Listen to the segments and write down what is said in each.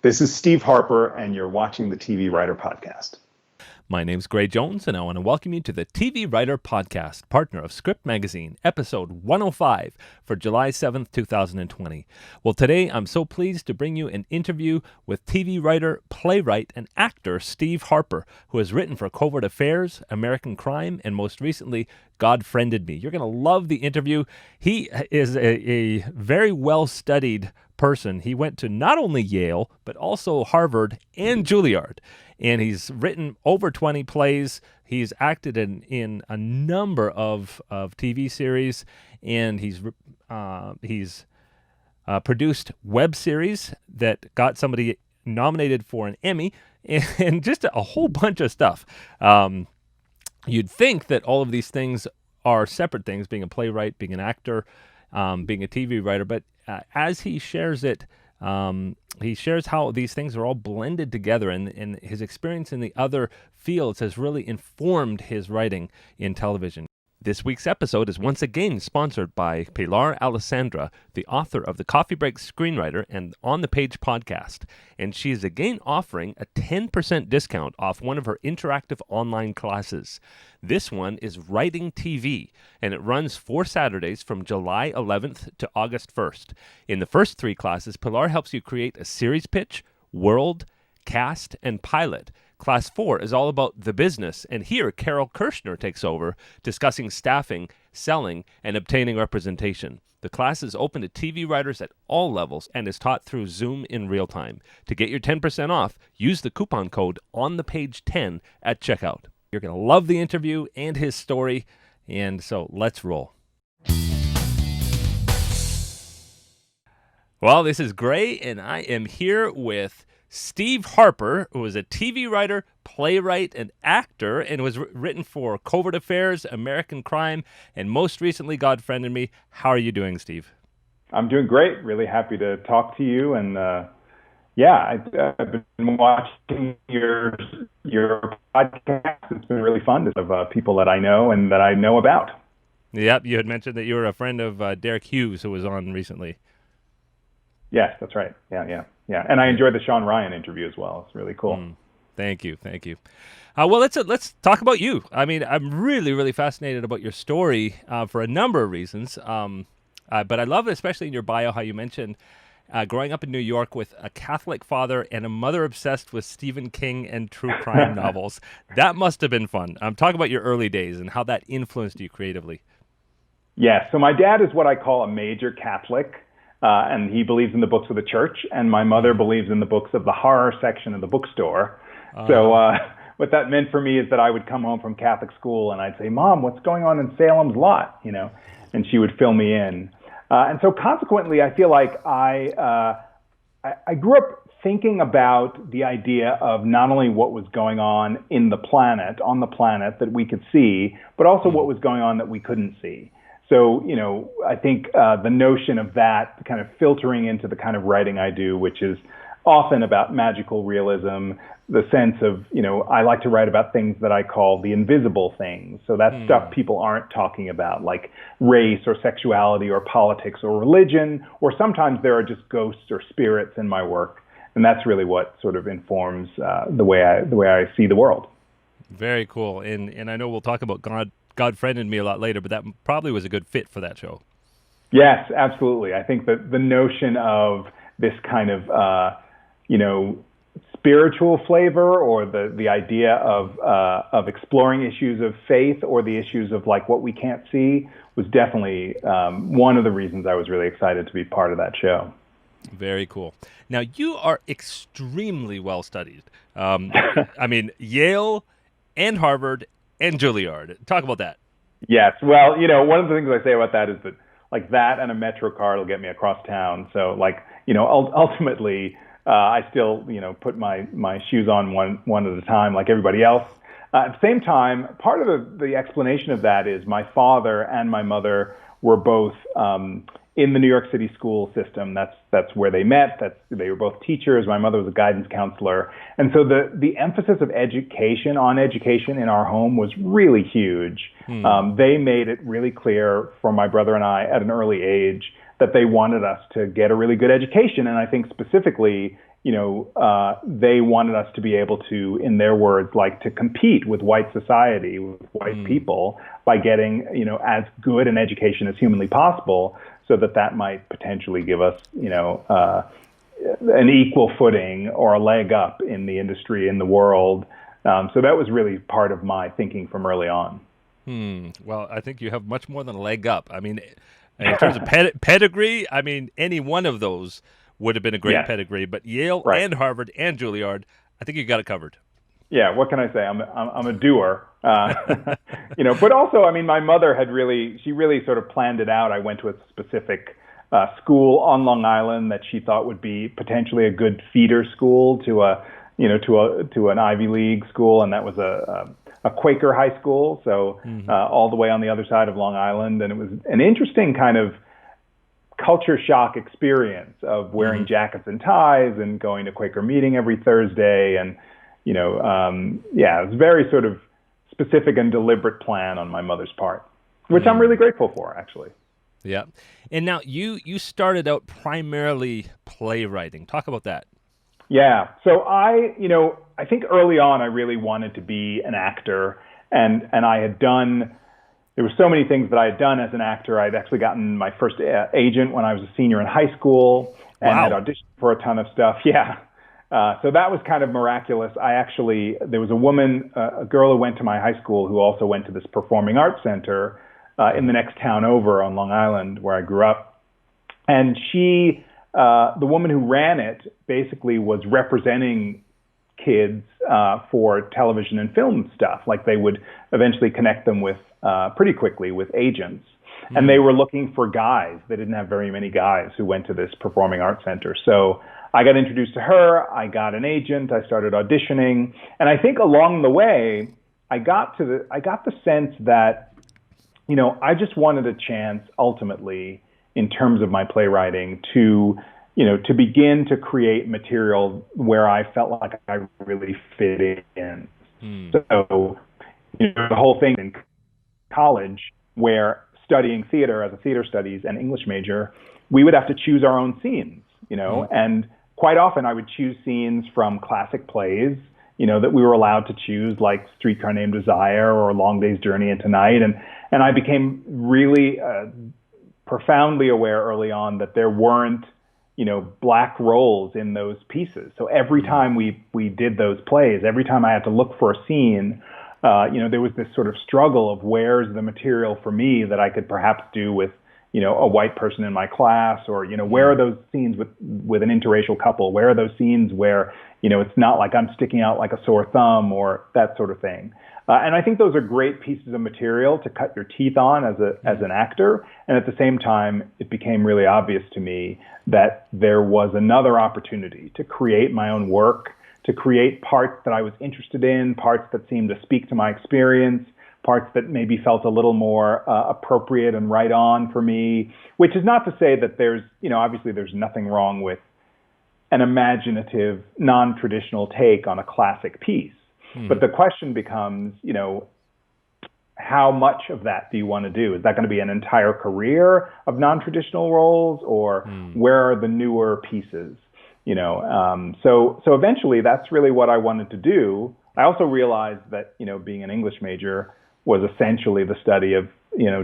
This is Steve Harper, and you're watching the TV Writer Podcast. My name's Gray Jones, and I want to welcome you to the TV Writer Podcast, partner of Script Magazine, episode 105 for July 7th, 2020. Well, today I'm so pleased to bring you an interview with TV writer, playwright, and actor Steve Harper, who has written for Covert Affairs, American Crime, and most recently, God Friended Me. You're going to love the interview. He is a very well-studied person. He went to not only Yale, but also Harvard and Juilliard. And he's written over 20 plays. He's acted in a number of TV series, and he's produced web series that got somebody nominated for an Emmy, and just a whole bunch of stuff. You'd think that all of these things are separate things, being a playwright, being an actor, being a TV writer, but as he shares it, he shares how these things are all blended together, and his experience in the other fields has really informed his writing in television. This week's episode is once again sponsored by Pilar Alessandra, the author of the Coffee Break screenwriter and On the Page podcast, and she is again offering a 10% discount off one of her interactive online classes. This one is Writing TV, and it runs 4 Saturdays from July 11th to August 1st. In the first 3 classes, Pilar helps you create a series pitch, world, cast, and pilot. Class 4 is all about the business, and here Carol Kirshner takes over, discussing staffing, selling, and obtaining representation. The class is open to TV writers at all levels and is taught through Zoom in real time. To get your 10% off, use the coupon code ONTHEPAGE10 at checkout. You're going to love the interview and his story, and so let's roll. Well, this is Gray, and I am here with Steve Harper, who is a TV writer, playwright, and actor, and was written for Covert Affairs, American Crime, and most recently, God Friended Me. How are you doing, Steve? I'm doing great. Really happy to talk to you. And I've been watching your podcast. It's been really fun to have people that I know and that I know about. Yep, you had mentioned that you were a friend of Derek Hughes, who was on recently. Yes, that's right. Yeah. And I enjoyed the Sean Ryan interview as well. It's really cool. Thank you. Well, let's talk about you. I mean, I'm really fascinated about your story for a number of reasons. But I love it, especially in your bio, how you mentioned growing up in New York with a Catholic father and a mother obsessed with Stephen King and true crime novels. That must have been fun. Talk about your early days and how that influenced you creatively. Yes. So my dad is what I call a major Catholic. And he believes in the books of the church, and my mother believes in the books of the horror section of the bookstore. So what that meant for me is that I would come home from Catholic school and I'd say, "Mom, what's going on in Salem's Lot?" And she would fill me in. And so consequently, I feel like I grew up thinking about the idea of not only what was going on on the planet that we could see, but also what was going on that we couldn't see. So, I think the notion of that kind of filtering into the kind of writing I do, which is often about magical realism, the sense of, I like to write about things that I call the invisible things. So that's stuff people aren't talking about, like race or sexuality or politics or religion, or sometimes there are just ghosts or spirits in my work. And that's really what sort of informs the way I see the world. Very cool. And I know we'll talk about God Friended Me a lot later, but that probably was a good fit for that show. Yes, absolutely. I think that the notion of this kind of, spiritual flavor, or the idea of exploring issues of faith or the issues of like what we can't see, was definitely one of the reasons I was really excited to be part of that show. Very cool. Now, you are extremely well studied. I mean, Yale and Harvard and Juilliard. Talk about that. Yes. Well, one of the things I say about that is that like that and a Metro card will get me across town. So ultimately, I still, put my shoes on one at a time like everybody else. At the same time, part of the explanation of that is my father and my mother were both in the New York City school system. That's where they met. They were both teachers. My mother was a guidance counselor. And so the emphasis of education in our home was really huge. They made it really clear for my brother and I at an early age that they wanted us to get a really good education. And I think specifically they wanted us to be able to, in their words, like to compete with white society, with white people, by getting, as good an education as humanly possible, so that might potentially give us, an equal footing or a leg up in the industry, in the world. So that was really part of my thinking from early on. Well, I think you have much more than a leg up. I mean, in terms of pedigree, I mean, any one of those would have been a great pedigree. But Yale and Harvard and Juilliard, I think you got it covered. Yeah, what can I say? I'm a doer. But also, I mean, my mother she really sort of planned it out. I went to a specific school on Long Island that she thought would be potentially a good feeder school to an Ivy League school, and that was a Quaker high school, so all the way on the other side of Long Island, and it was an interesting kind of culture shock experience of wearing jackets and ties and going to Quaker meeting every Thursday, and it was very sort of specific and deliberate plan on my mother's part, which I'm really grateful for, actually. Yeah. And now you started out primarily playwriting. Talk about that. Yeah. So I think early on I really wanted to be an actor, and I had done, there were so many things that I had done as an actor. I'd actually gotten my first agent when I was a senior in high school, and had auditioned for a ton of stuff. Yeah. So that was kind of miraculous. There was a woman, a girl who went to my high school who also went to this performing arts center in the next town over on Long Island where I grew up. And she, the woman who ran it basically was representing kids for television and film stuff. Like they would eventually connect them with, pretty quickly with agents. And they were looking for guys. They didn't have very many guys who went to this performing arts center. So I got introduced to her. I got an agent. I started auditioning. And I think along the way, I got the sense that, I just wanted a chance ultimately in terms of my playwriting to begin to create material where I felt like I really fit in. So, the whole thing in college where studying theater as a theater studies and English major, we would have to choose our own scenes, and quite often I would choose scenes from classic plays, that we were allowed to choose, like Streetcar Named Desire or Long Day's Journey into Night. And I became really profoundly aware early on that there weren't, black roles in those pieces. So every time we did those plays, every time I had to look for a scene, there was this sort of struggle of where's the material for me that I could perhaps do with, a white person in my class, or, where are those scenes with an interracial couple? Where are those scenes where, it's not like I'm sticking out like a sore thumb or that sort of thing. And I think those are great pieces of material to cut your teeth on as an actor. And at the same time, it became really obvious to me that there was another opportunity to create my own work, to create parts that I was interested in, parts that seemed to speak to my experience, parts that maybe felt a little more appropriate and right on for me, which is not to say that there's, obviously there's nothing wrong with an imaginative, non-traditional take on a classic piece. But the question becomes, how much of that do you want to do? Is that going to be an entire career of non-traditional roles, or where are the newer pieces? So eventually that's really what I wanted to do. I also realized that, being an English major was essentially the study of,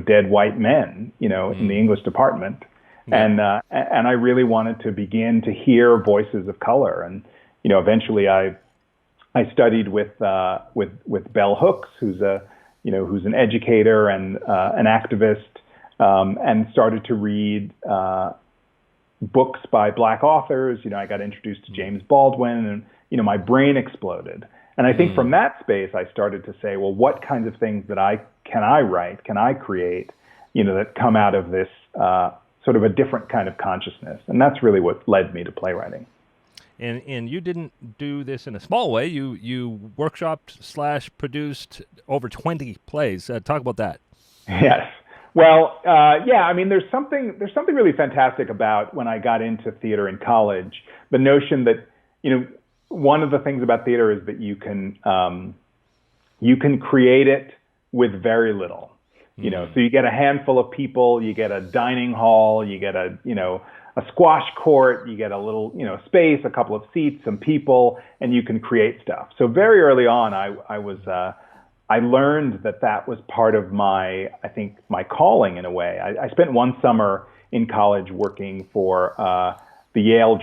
dead white men, in the English department. And I really wanted to begin to hear voices of color. And, eventually I studied with Bell Hooks, who's an educator and an activist, and started to read books by Black authors. I got introduced to James Baldwin, and my brain exploded. And I think from that space, I started to say, well, what kinds of things can I write, can I create, that come out of this sort of a different kind of consciousness. And that's really what led me to playwriting. And you didn't do this in a small way. You workshopped / produced over 20 plays. Talk about that. Yes. Well, I mean, there's something really fantastic about when I got into theater in college. The notion that, one of the things about theater is that you can create it with very little. So you get a handful of people, you get a dining hall, you get a a squash court, you get a little, space, a couple of seats, some people, and you can create stuff. So very early on, I learned that was part of my calling in a way. I spent one summer in college working for the Yale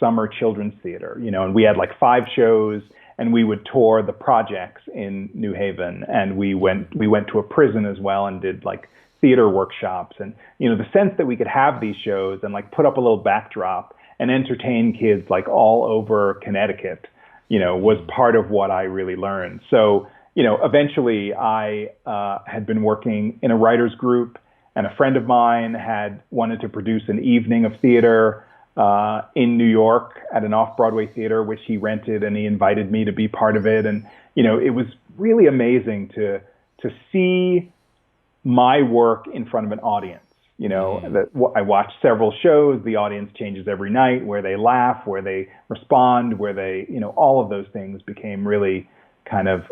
Summer Children's Theater, and we had like 5 shows, and we would tour the projects in New Haven, and we went to a prison as well and did like theater workshops, and the sense that we could have these shows and like put up a little backdrop and entertain kids like all over Connecticut, was part of what I really learned. So eventually I had been working in a writer's group, and a friend of mine had wanted to produce an evening of theater in New York at an off-Broadway theater, which he rented, and he invited me to be part of it. And, it was really amazing to see my work in front of an audience. I watched several shows. The audience changes every night, where they laugh, where they respond, where they, all of those things became really kind of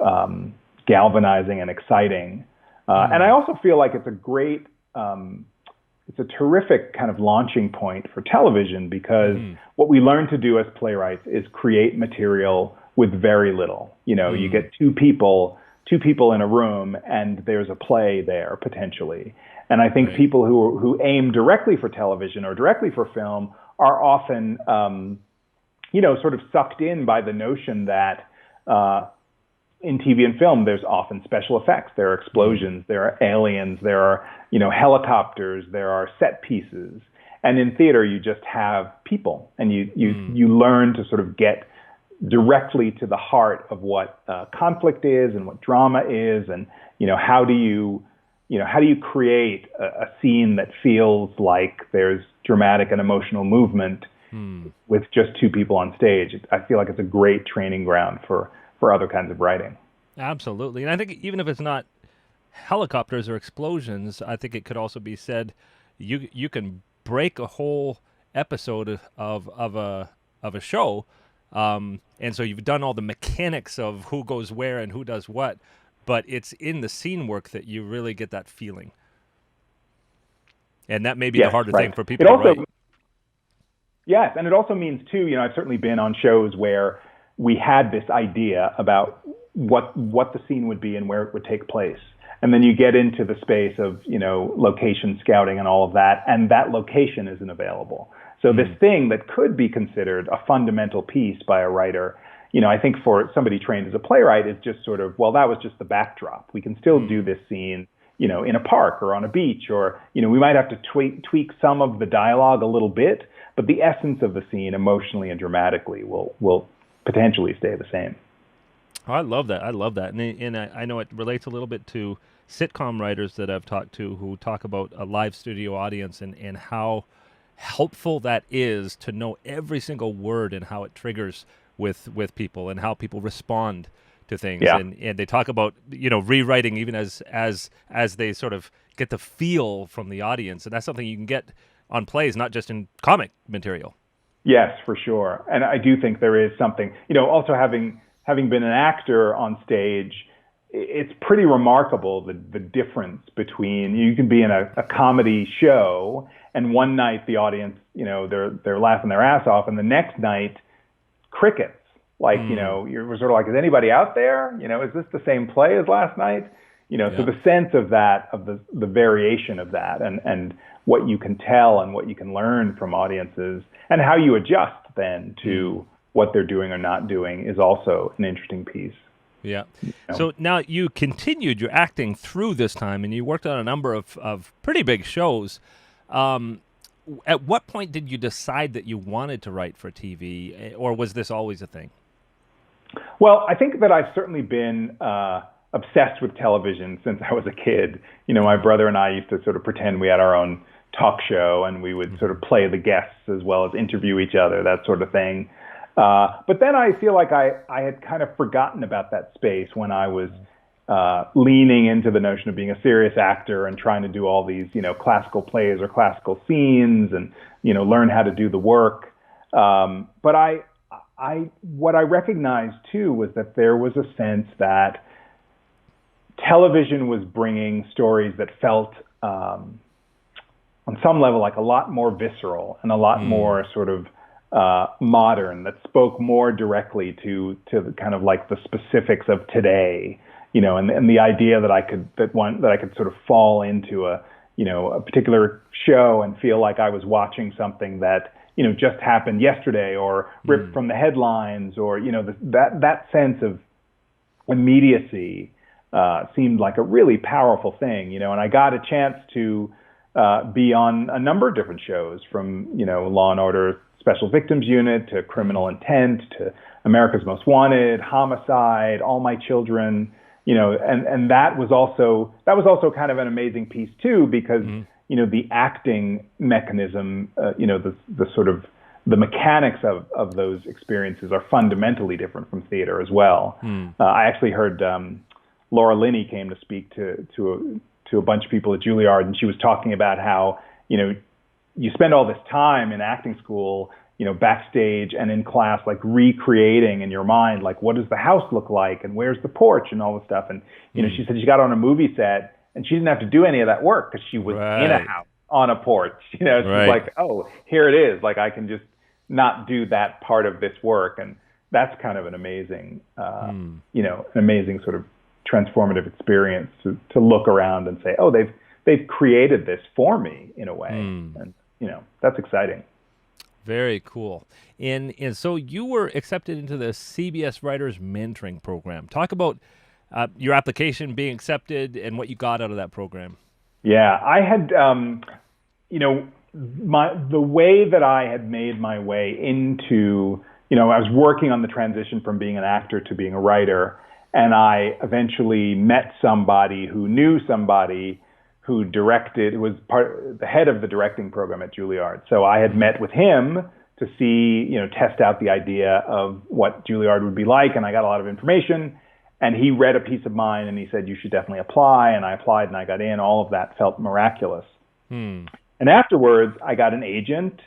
galvanizing and exciting. And I also feel like it's a terrific kind of launching point for television, because what we learn to do as playwrights is create material with very little. You get two people in a room, and there's a play there potentially. And I think people who aim directly for television or directly for film are often, sort of sucked in by the notion that in TV and film, there's often special effects. There are explosions, there are aliens, there are, helicopters, there are set pieces. And in theater, you just have people, and you learn to sort of get directly to the heart of what conflict is and what drama is, and how do you create a scene that feels like there's dramatic and emotional movement with just 2 people on stage. I feel like it's a great training ground for other kinds of writing. Absolutely. And I think even if it's not helicopters or explosions, I think it could also be said you can break a whole episode of a show. And so you've done all the mechanics of who goes where and who does what, but it's in the scene work that you really get that feeling. And that may be the harder thing for people to write. Yes, and it also means too, I've certainly been on shows where we had this idea about what the scene would be and where it would take place. And then you get into the space of, location scouting and all of that, and that location isn't available. So this thing that could be considered a fundamental piece by a writer, I think for somebody trained as a playwright, is just sort of, well, that was just the backdrop. We can still do this scene, in a park or on a beach, or, we might have to tweak some of the dialogue a little bit, but the essence of the scene emotionally and dramatically will potentially stay the same. Oh, I love that. And I know it relates a little bit to sitcom writers that I've talked to who talk about a live studio audience and how helpful that is to know every single word and how it triggers with people and how people respond to things. Yeah. And they talk about, rewriting even as they sort of get the feel from the audience. And that's something you can get on plays, not just in comic material. Yes, for sure. And I do think there is something, also having been an actor on stage, it's pretty remarkable the difference between, you can be in a comedy show and one night the audience, they're laughing their ass off, and the next night, crickets. Like, you're sort of like, is anybody out there? Is this the same play as last night? So the sense of that, of the variation of that, and what you can tell and what you can learn from audiences, and how you adjust then to what they're doing or not doing, is also an interesting piece. Yeah. So now you continued your acting through this time, and you worked on a number of pretty big shows. At what point did you decide that you wanted to write for TV, or was this always a thing? Well, I think that I've certainly been obsessed with television since I was a kid. My brother and I used to sort of pretend we had our own talk show, and we would sort of play the guests as well as interview each other, that sort of thing. But then I feel like I had kind of forgotten about that space when I was leaning into the notion of being a serious actor and trying to do all these, classical plays or classical scenes and, learn how to do the work. But what I recognized too was that there was a sense that television was bringing stories that felt, on on some level, like a lot more visceral and a lot more sort of modern, that spoke more directly to the kind of like the specifics of today, and the idea that I could sort of fall into a particular show and feel like I was watching something that just happened yesterday or ripped from the headlines, or that sense of immediacy seemed like a really powerful thing, and I got a chance to be on a number of different shows, from Law and Order Special Victims Unit to Criminal Intent to America's Most Wanted, Homicide, All My Children, and that was also kind of an amazing piece too, because the acting mechanism, the sort of the mechanics of those experiences are fundamentally different from theater as well. I actually heard Laura Linney came to speak to a bunch of people at Juilliard, and she was talking about how you spend all this time in acting school, backstage and in class, like recreating in your mind, like, what does the house look like and where's the porch and all this stuff. And, she said she got on a movie set and she didn't have to do any of that work because she was in a house on a porch. She's like, oh, here it is. Like, I can just not do that part of this work. And that's kind of an amazing, an amazing sort of transformative experience to look around and say, oh, they've created this for me in a way. And, that's exciting. Very cool. And so you were accepted into the CBS Writers Mentoring Program. Talk about your application being accepted and what you got out of that program. Yeah, I had, the way that I had made my way into, I was working on the transition from being an actor to being a writer, and I eventually met somebody who knew somebody who was the head of the directing program at Juilliard. So I had met with him to see, test out the idea of what Juilliard would be like, and I got a lot of information. And he read a piece of mine, and he said, you should definitely apply. And I applied, and I got in. All of that felt miraculous. And afterwards, I got an agent,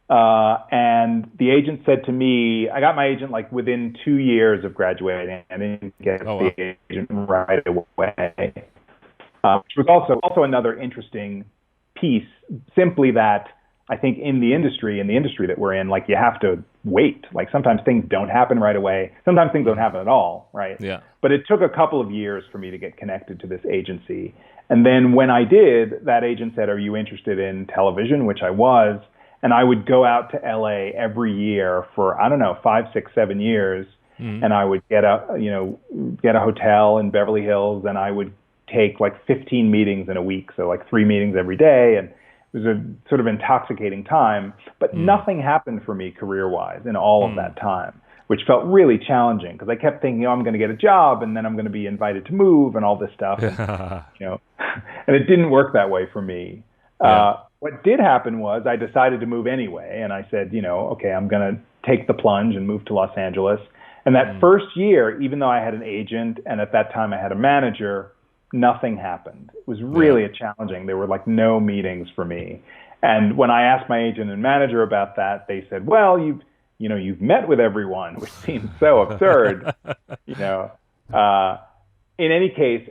and the agent said to me, I got my agent like within 2 years of graduating. I didn't get the agent right away. Which was also another interesting piece, simply that I think in the industry that we're in, like, you have to wait. Like, sometimes things don't happen right away. Sometimes things don't happen at all, right? Yeah. But it took a couple of years for me to get connected to this agency. And then when I did, that agent said, are you interested in television? Which I was. And I would go out to LA every year for, 5, 6, 7 years. And I would get a hotel in Beverly Hills, and I would take like 15 meetings in a week, so like 3 meetings every day, and it was a sort of intoxicating time, but nothing happened for me career-wise in all of that time, which felt really challenging because I kept thinking, I'm going to get a job and then I'm going to be invited to move and all this stuff, and, and it didn't work that way for me. What did happen was I decided to move anyway, and I said, okay, I'm going to take the plunge and move to Los Angeles. And that first year, even though I had an agent and at that time I had a manager, nothing happened. It was really challenging. There were like no meetings for me. And when I asked my agent and manager about that, they said, well, you've met with everyone, which seems so absurd. In any case,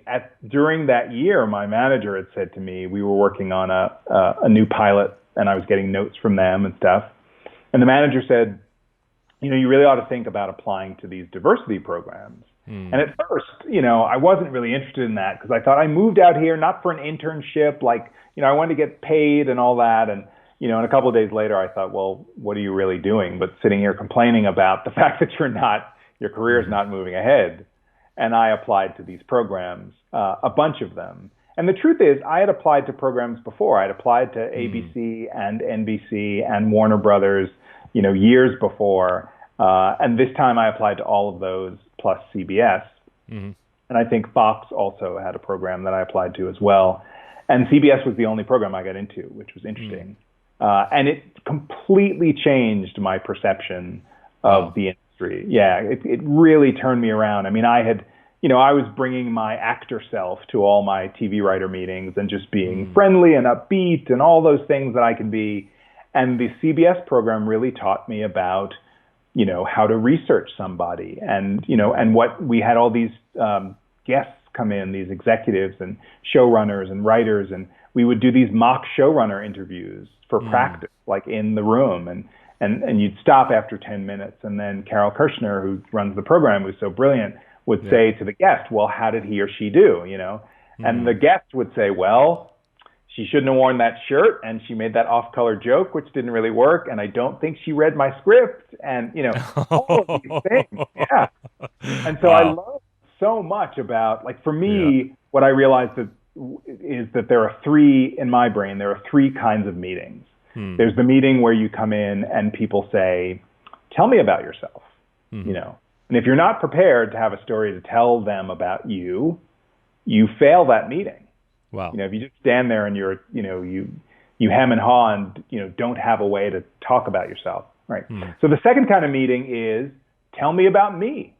during that year, my manager had said to me, we were working on a new pilot, and I was getting notes from them and stuff. And the manager said, you really ought to think about applying to these diversity programs. And at first, I wasn't really interested in that because I thought I moved out here not for an internship, like, I wanted to get paid and all that. And, and a couple of days later, I thought, well, what are you really doing but sitting here complaining about the fact that your career is not moving ahead? And I applied to these programs, a bunch of them. And the truth is, I had applied to programs before. I had applied to ABC and NBC and Warner Brothers, years before. And this time I applied to all of those plus CBS. And I think Fox also had a program that I applied to as well. And CBS was the only program I got into, which was interesting. And it completely changed my perception of the industry. Yeah, it really turned me around. I mean, I was bringing my actor self to all my TV writer meetings and just being friendly and upbeat and all those things that I can be. And the CBS program really taught me about how to research somebody, and what we had all these guests come in, these executives and showrunners and writers, and we would do these mock showrunner interviews for practice, like in the room, and you'd stop after 10 minutes, and then Carol Kirshner, who runs the program, who's so brilliant, would say to the guest, well, how did he or she do, And the guest would say, well, she shouldn't have worn that shirt, and she made that off-color joke, which didn't really work, and I don't think she read my script, and, all of these things. Yeah. And so I love so much about, like, for me, what I realized is that there are three, in my brain, there are three kinds of meetings. There's the meeting where you come in and people say, tell me about yourself, And if you're not prepared to have a story to tell them about you fail that meeting. Wow. If you just stand there and you're, you hem and haw and, don't have a way to talk about yourself, right? So the second kind of meeting is, tell me about me,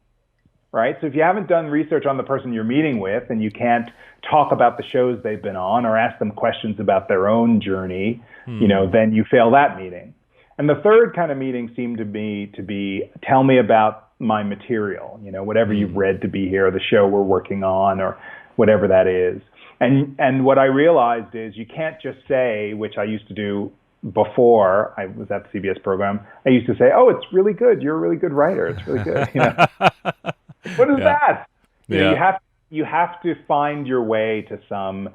right? So if you haven't done research on the person you're meeting with and you can't talk about the shows they've been on or ask them questions about their own journey, then you fail that meeting. And the third kind of meeting seemed to be, tell me about my material, whatever you've read to be here, or the show we're working on, or whatever that is. And what I realized is you can't just say, which I used to do before I was at the CBS program, I used to say, oh, it's really good. You're a really good writer. It's really good. What is that? You have to find your way to some,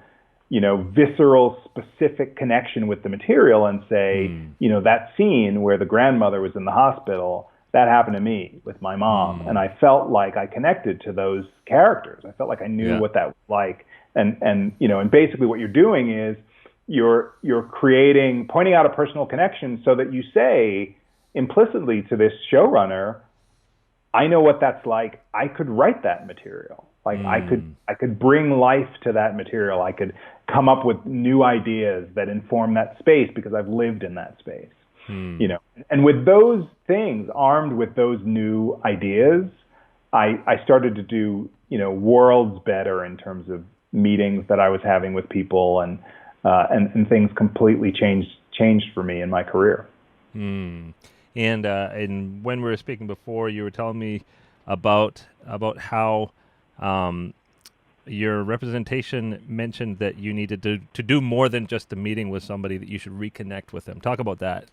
visceral, specific connection with the material and say, that scene where the grandmother was in the hospital, that happened to me with my mom. And I felt like I connected to those characters. I felt like I knew what that was like. And basically what you're doing is you're pointing out a personal connection so that you say implicitly to this showrunner, I know what that's like. I could write that material. Like I could bring life to that material. I could come up with new ideas that inform that space because I've lived in that space. And with those things, armed with those new ideas, I started to do, worlds better in terms of meetings that I was having with people, and things completely changed for me in my career. And when we were speaking before, you were telling me about how your representation mentioned that you needed to do more than just a meeting with somebody, that you should reconnect with them. Talk about that.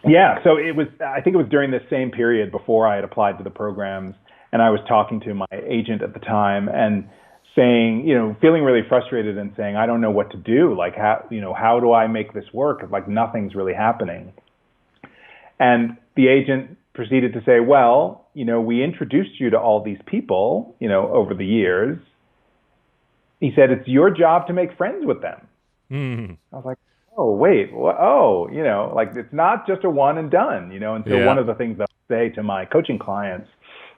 Yeah, so I think it was during this same period before I had applied to the programs, and I was talking to my agent at the time and saying, feeling really frustrated and saying, I don't know what to do. Like, how do I make this work? Like, nothing's really happening. And the agent proceeded to say, well, we introduced you to all these people, over the years. He said, it's your job to make friends with them. I was like, oh, wait, like, it's not just a one and done, And so one of the things that I say to my coaching clients,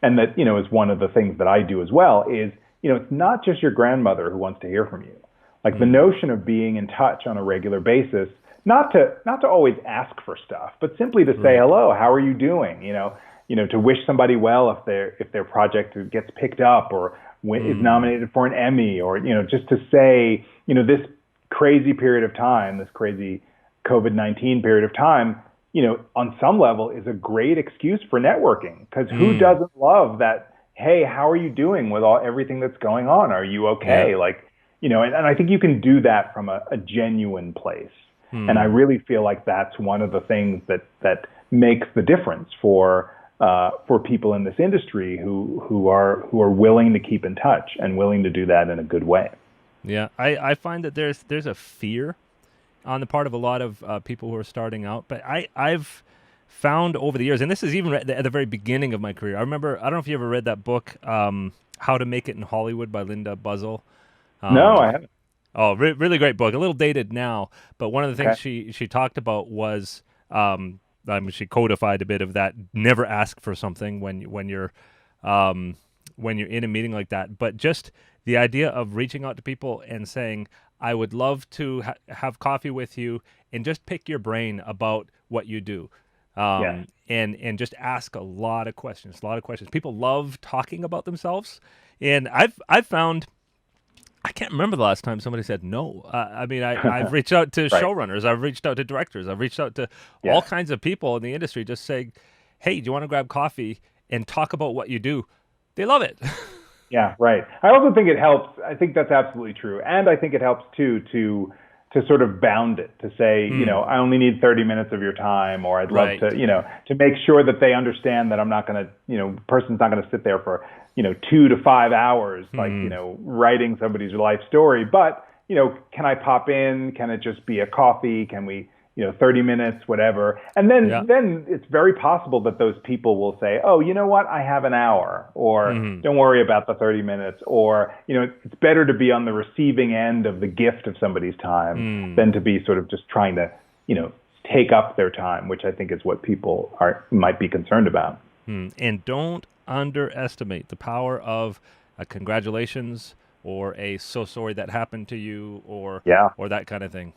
and that, is one of the things that I do as well, is, it's not just your grandmother who wants to hear from you. Like the notion of being in touch on a regular basis, not to always ask for stuff, but simply to say, hello, how are you doing? To wish somebody well if their project gets picked up or is nominated for an Emmy, or, just to say, this crazy period of time, this crazy COVID-19 period of time, on some level is a great excuse for networking, because who doesn't love that? Hey, how are you doing with everything that's going on? Are you okay? Like, and I think you can do that from a genuine place. And I really feel like that's one of the things that makes the difference for people in this industry who are willing to keep in touch and willing to do that in a good way. Yeah, I find that there's a fear on the part of a lot of people who are starting out, but I've found over the years, and this is even at the very beginning of my career. I remember, I don't know if you ever read that book, How to Make It in Hollywood by Linda Buzzell. No, I haven't. Oh, really great book. A little dated now, but one of the things she talked about was, she codified a bit of that. Never ask for something when you're in a meeting like that. But just the idea of reaching out to people and saying, I would love to have coffee with you and just pick your brain about what you do. And just ask a lot of questions. People love talking about themselves, and I've found, I can't remember the last time somebody said no. I've reached out to showrunners, I've reached out to directors, I've reached out to all kinds of people in the industry, just saying, hey, do you want to grab coffee and talk about what you do? They love it. Yeah, right. I also think it helps. I think that's absolutely true. And I think it helps too to sort of bound it, to say, I only need 30 minutes of your time, or I'd love Right. to, to make sure that they understand that I'm not going to, the person's not going to sit there for, 2 to 5 hours, like, writing somebody's life story. But, can I pop in? Can it just be a coffee? Can we, 30 minutes, whatever. And then it's very possible that those people will say, oh, you know what? I have an hour, or don't worry about the 30 minutes, or, it's better to be on the receiving end of the gift of somebody's time than to be sort of just trying to, take up their time, which I think is what people might be concerned about. And don't underestimate the power of a congratulations or a so sorry that happened to you, or that kind of thing.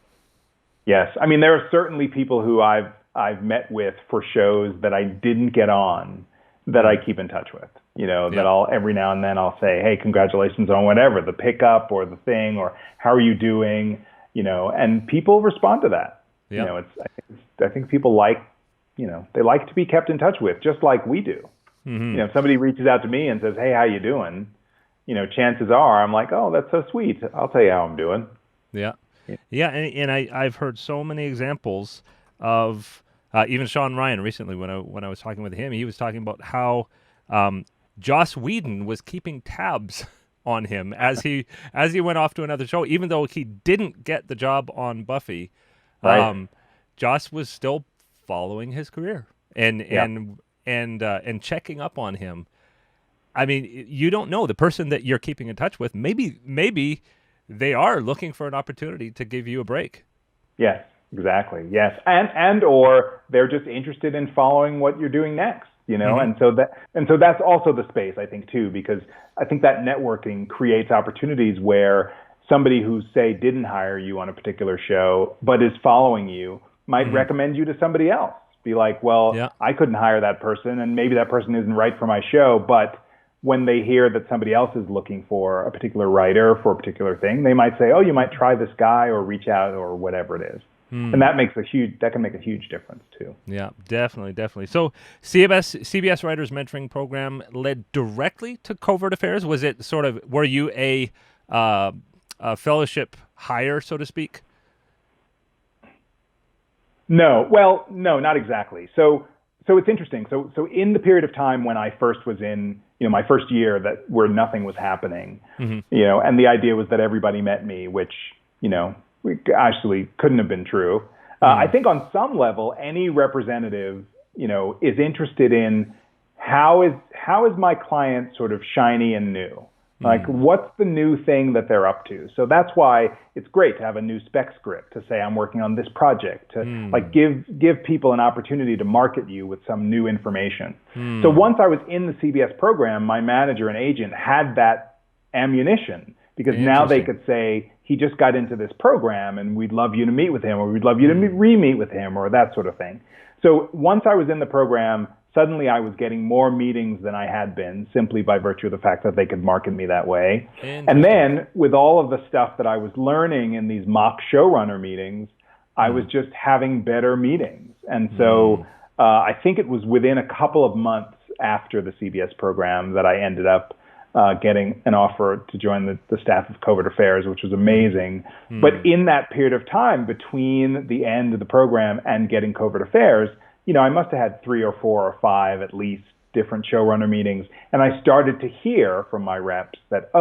Yes. I mean, there are certainly people who I've met with for shows that I didn't get on that I keep in touch with, that I'll every now and then I'll say, hey, congratulations on whatever, the pickup or the thing, or how are you doing, and people respond to that. I think people like, they like to be kept in touch with, just like we do. If somebody reaches out to me and says, hey, how you doing? Chances are I'm like, oh, that's so sweet. I'll tell you how I'm doing. Yeah, and I've heard so many examples of even Sean Ryan recently when I was talking with him. He was talking about how Joss Whedon was keeping tabs on him as he went off to another show, even though he didn't get the job on Buffy. Right. Joss was still following his career and checking up on him. I mean, you don't know the person that you're keeping in touch with. Maybe they are looking for an opportunity to give you a break. Yes, exactly. Yes. And or they're just interested in following what you're doing next, and so that's also the space, I think, too, because I think that networking creates opportunities where somebody who, say, didn't hire you on a particular show but is following you might recommend you to somebody else. Be like, well, I couldn't hire that person, and maybe that person isn't right for my show, but when they hear that somebody else is looking for a particular writer for a particular thing, they might say, oh, you might try this guy, or reach out, or whatever it is. And that can make a huge difference too. Yeah, definitely. So CBS Writers Mentoring Program led directly to Covert Affairs. Was it sort of, were you a fellowship hire, so to speak? No, well, no, not exactly. So it's interesting. So in the period of time when I first was in, my first year where nothing was happening, and the idea was that everybody met me, which, actually couldn't have been true. I think on some level, any representative, is interested in how is my client sort of shiny and new? Like, what's the new thing that they're up to? So that's why it's great to have a new spec script, to say I'm working on this project, to like give people an opportunity to market you with some new information. So once I was in the CBS program, my manager and agent had that ammunition, because now they could say, he just got into this program and we'd love you to meet with him, or we'd love you to re-meet with him, or that sort of thing. So once I was in the program, suddenly I was getting more meetings than I had been, simply by virtue of the fact that they could market me that way. And then with all of the stuff that I was learning in these mock showrunner meetings, I was just having better meetings. And so I think it was within a couple of months after the CBS program that I ended up getting an offer to join the staff of Covert Affairs, which was amazing. But in that period of time between the end of the program and getting Covert Affairs, I must have had 3 or 4 or 5 at least different showrunner meetings. And I started to hear from my reps that,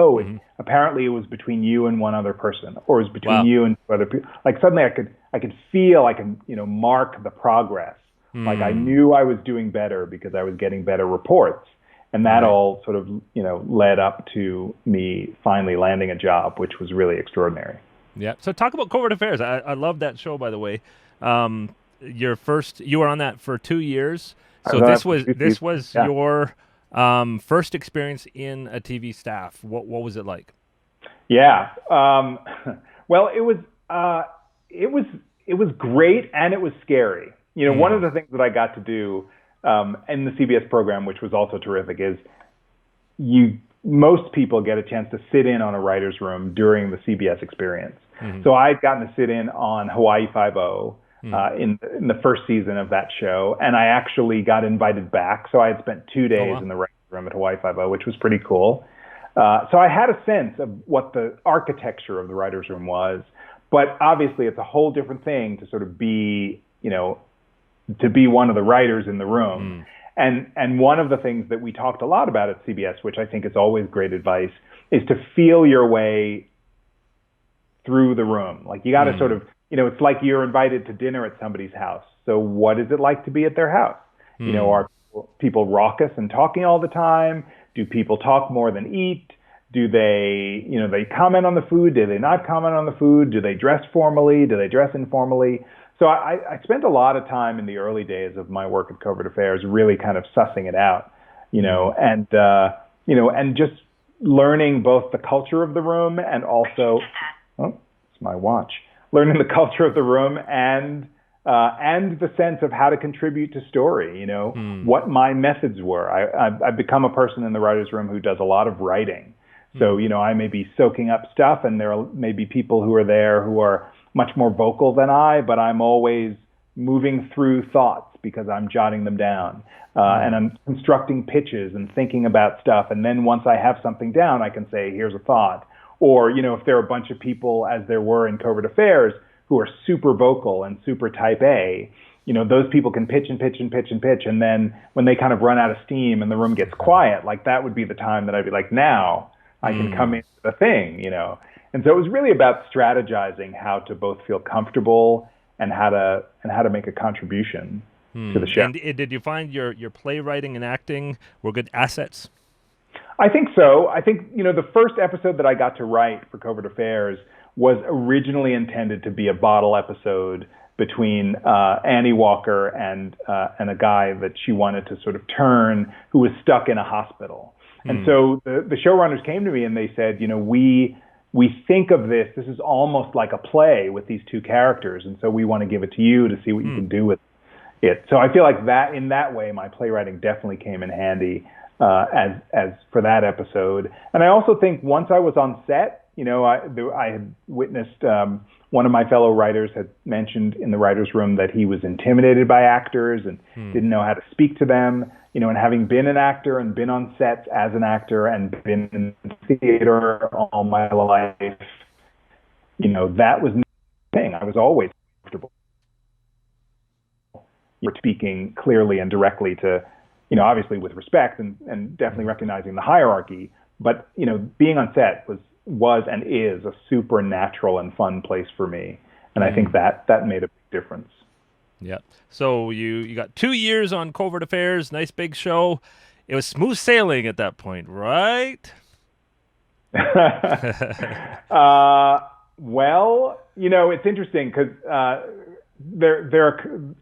apparently it was between you and one other person, or it was between you and other people. Like suddenly I could feel, I could, mark the progress. Like I knew I was doing better because I was getting better reports. And that all sort of, led up to me finally landing a job, which was really extraordinary. Yeah. So talk about Covert Affairs. I love that show, by the way. You were on that for 2 years. So this was your first experience in a TV staff. What was it like? Yeah. Well, it was great, and it was scary. One of the things that I got to do in the CBS program, which was also terrific, is most people get a chance to sit in on a writer's room during the CBS experience. So I'd gotten to sit in on Hawaii Five-0 in the first season of that show, and I actually got invited back. So I had spent 2 days in the writer's room at Hawaii Five-0, which was pretty cool. So I had a sense of what the architecture of the writer's room was, but obviously it's a whole different thing to sort of be, to be one of the writers in the room. And one of the things that we talked a lot about at CBS, which I think is always great advice, is to feel your way through the room. Like you got to sort of, it's like you're invited to dinner at somebody's house. So what is it like to be at their house? Are people raucous and talking all the time? Do people talk more than eat? Do they, they comment on the food? Do they not comment on the food? Do they dress formally? Do they dress informally? So I spent a lot of time in the early days of my work at Covert Affairs really kind of sussing it out, and just learning both the culture of the room and also, it's my watch, learning the culture of the room and the sense of how to contribute to story, what my methods were. I've become a person in the writer's room who does a lot of writing. So, I may be soaking up stuff, and there may be people who are there who are much more vocal than I, but I'm always moving through thoughts because I'm jotting them down. And I'm constructing pitches and thinking about stuff. And then once I have something down, I can say, here's a thought. Or, if there are a bunch of people, as there were in Covert Affairs, who are super vocal and super type A, those people can pitch and pitch and pitch and pitch. And then when they kind of run out of steam and the room gets quiet, like that would be the time that I'd be like, now I can come into the thing, And so it was really about strategizing how to both feel comfortable and how to make a contribution to the show. And did you find your playwriting and acting were good assets? I think so. I think, the first episode that I got to write for Covert Affairs was originally intended to be a bottle episode between Annie Walker and a guy that she wanted to sort of turn who was stuck in a hospital. And so the showrunners came to me and they said, we think of this is almost like a play with these two characters. And so we want to give it to you to see what you can do with it. So I feel like that in that way, my playwriting definitely came in handy as for that episode. And I also think once I was on set, I had witnessed one of my fellow writers had mentioned in the writer's room that he was intimidated by actors and didn't know how to speak to them. And having been an actor and been on sets as an actor and been in theater all my life, that was no thing. I was always comfortable. You're speaking clearly and directly to, obviously with respect and definitely recognizing the hierarchy. But, being on set was and is a super natural and fun place for me. And I think that made a big difference. Yeah. So you got 2 years on Covert Affairs, nice big show. It was smooth sailing at that point, right? Well, it's interesting because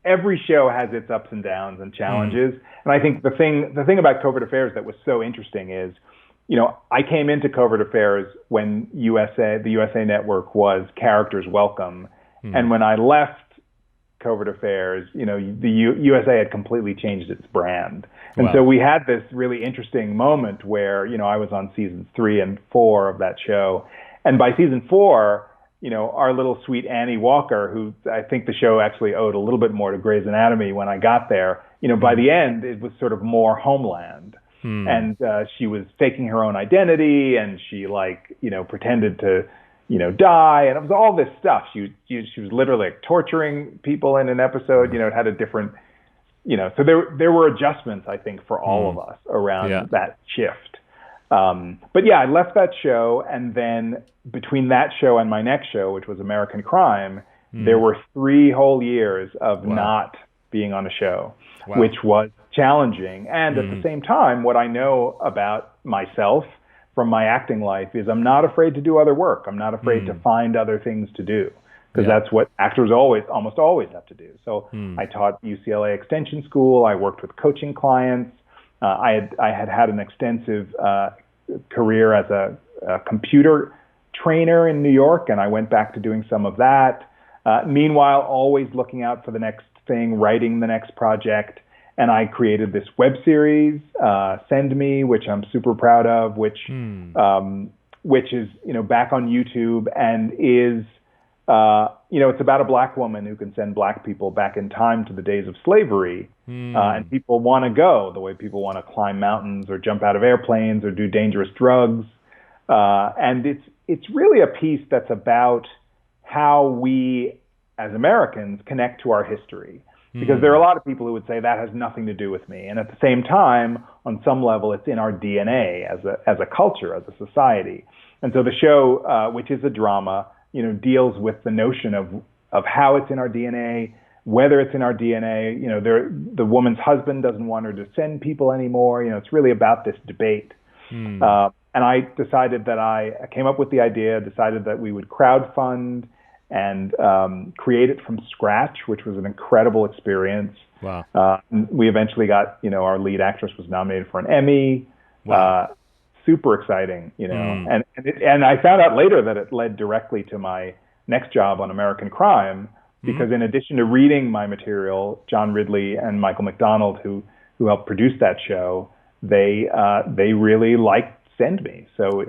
every show has its ups and downs and challenges. And I think the thing about Covert Affairs that was so interesting is, I came into Covert Affairs when the USA Network was characters welcome. And when I left Covert Affairs, the USA had completely changed its brand. And so we had this really interesting moment where, I was on seasons 3 and 4 of that show. And by season 4, our little sweet Annie Walker, who I think the show actually owed a little bit more to Grey's Anatomy when I got there, by the end, it was sort of more Homeland. And she was faking her own identity, and she pretended to, die, and it was all this stuff. She was literally torturing people in an episode. It had a different, so there were adjustments, I think, for all of us around that shift. But yeah, I left that show, and then between that show and my next show, which was American Crime, there were 3 whole years of not being on a show, which was challenging. And at the same time, what I know about myself from my acting life is I'm not afraid to do other work. I'm not afraid to find other things to do, because that's what actors almost always have to do. So I taught UCLA Extension School. I worked with coaching clients. I had an extensive career as a computer trainer in New York, and I went back to doing some of that. Meanwhile, always looking out for the next thing, writing the next project. And I created this web series, Send Me, which I'm super proud of, which is, back on YouTube and is, it's about a black woman who can send black people back in time to the days of slavery. And people want to go the way people want to climb mountains or jump out of airplanes or do dangerous drugs. And it's really a piece that's about how we as Americans connect to our history. Because there are a lot of people who would say that has nothing to do with me. And at the same time, on some level, it's in our DNA as a culture, as a society. And so the show, which is a drama, deals with the notion of how it's in our DNA, whether it's in our DNA. The woman's husband doesn't want her to send people anymore. It's really about this debate. And I decided that I came up with the idea, decided that we would crowdfund and create it from scratch, which was an incredible experience. Wow. We eventually got, our lead actress was nominated for an Emmy. Wow. Super exciting, and I found out later that it led directly to my next job on American Crime, because in addition to reading my material, John Ridley and Michael McDonald, who helped produce that show, they really liked Send Me. So it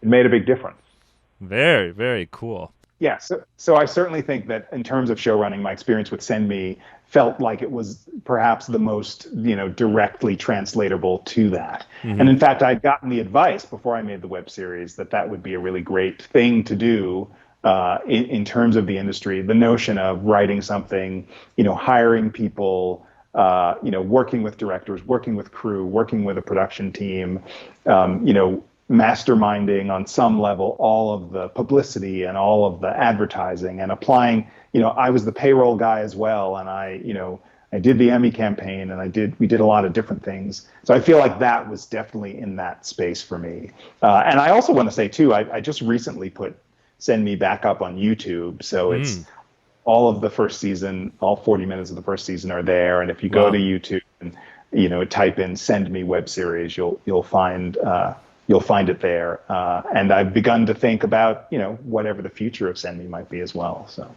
made a big difference. Very, very cool. Yeah, so I certainly think that in terms of show running, my experience with Send Me felt like it was perhaps the most, directly translatable to that. And in fact, I'd gotten the advice before I made the web series that would be a really great thing to do in terms of the industry. The notion of writing something, hiring people, working with directors, working with crew, working with a production team, masterminding on some level all of the publicity and all of the advertising, and applying, I was the payroll guy as well, and I did the Emmy campaign, and we did a lot of different things. So I feel like that was definitely in that space for me. And I also want to say too, I just recently put Send Me back up on YouTube, so it's all of the first season, all 40 minutes of the first season are there. And if you go to YouTube and type in Send Me web series, you'll find it there. And I've begun to think about, whatever the future of Send Me might be as well. So,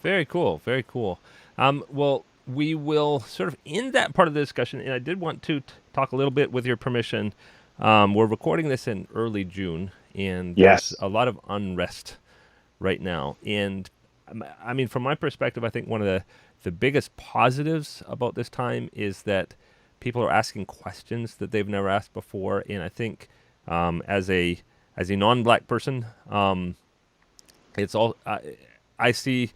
very cool. Very cool. Well, we will sort of end that part of the discussion. And I did want to talk a little bit, with your permission. We're recording this in early June, and there's a lot of unrest right now. And I mean, from my perspective, I think one of the biggest positives about this time is that people are asking questions that they've never asked before. And I think as a non-black person, it's all I see